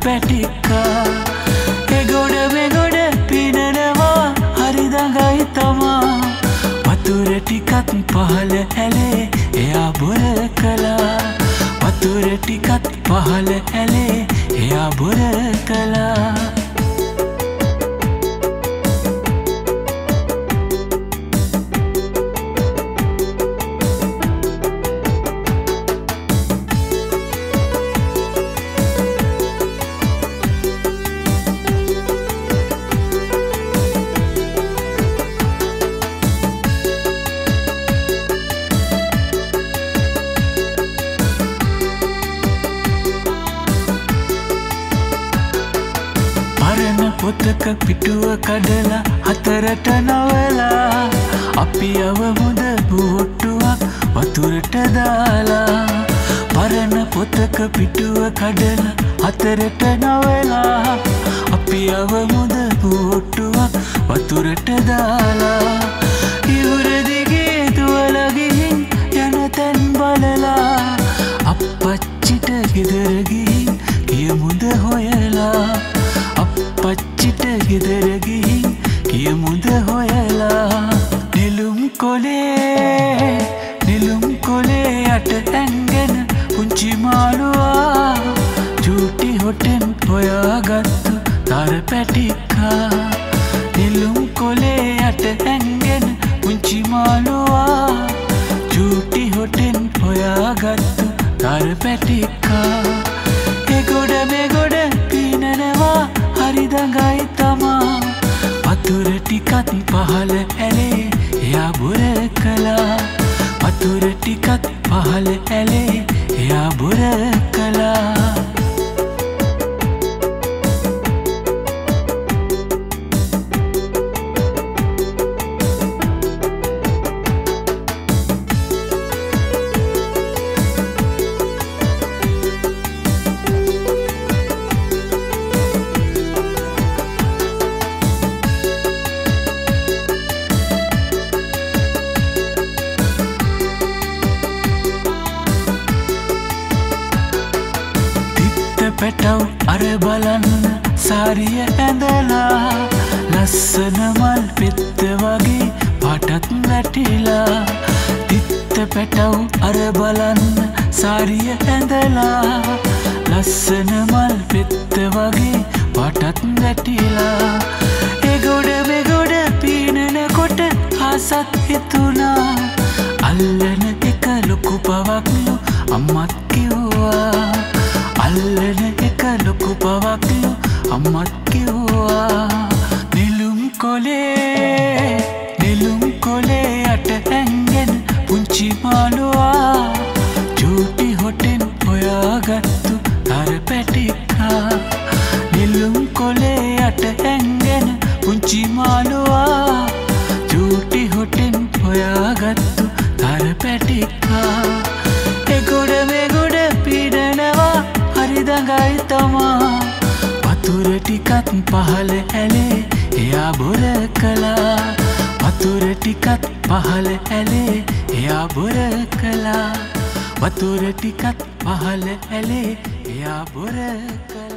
පැටික්කා එගොඩ මෙගොඩ පිනනවා හරි දඟයි තමා වතුර ටිකත් පහළ ඇලේ එයා බොර කළා වතුර ටිකත් පහළ ඇලේ එයා බොර කළා පොතක පිටුව කඩලා හතරට නවලා අපි අවමුද බෝට්ටුවක් වතුරට දාලා පරණ පොතක පිටුව කඩලා හතරට නවලා අපි අවමුද බෝට්ටුවක් වතුරට දාලා ඉවුර දිගේ දුවල ගිහින් යන තැන් බලලා අප්පච්චිට ගෙදර ගිහින් කියමුද හොයලා අප්පච්චිට ගෙදර ගිහින් කියමුද හොයලා නෙළුම් කොලේ යට ඇංගෙන පුංචි මාළුවා චූටි හොටෙන් හොයාගත්තු තර පැටික්කා නෙළුම් කොලේ යට ඇංගෙන පුංචි මාළුවා චූටි හොටෙන් හොයාගත්තු තර පැටික්කා එගොඩ මෙගොඩ පිනනවා හරි දඟයි තමා වතුර ටිකත් පහළ ඇලේ එයා බොර කළා වතුර ටිකත් පහළ ඇලේ එයා බොර කළා පැටව් අර බලන්න සාරිය ඇඳලා ලස්සන මල් පෙත්ත වගේ පාටත් වැටිලා තිත්ත පැටව් අර බලන්න සාරිය ඇඳලා ලස්සන මල් පෙත්ත වගේ පාටත් වැටිලා එගොඩ මෙගොඩ පීනනකොට ආසත් හිතුණා අල්ලන එක ලොකු පවක්ලු අම්මත් කිව්වා අල්ලන එක ලොකු පවක්ලු අම්මත් කිව්වා නෙළුම් කොලේ යට ඇංගෙන පුංචි මාළුවා චූටි හොටෙන් හොයාගත්තු තර පැටික්කා නෙළුම් කොලේ යට ඇංගෙන පුංචි මාළුවා චූටි හොටෙන් හොයාගත්තු තර පැටික්කා එගොඩ මෙගොඩ පීඩනවා හරි දඟයි තමා වතුර ටිකත් පහළ ඇලේ එයා බොර කළා වතුර ටිකත් පහළ ඇලේ එයා බොර කළා වතුර ටිකත් පහළ ඇලේ එයා බොර කළා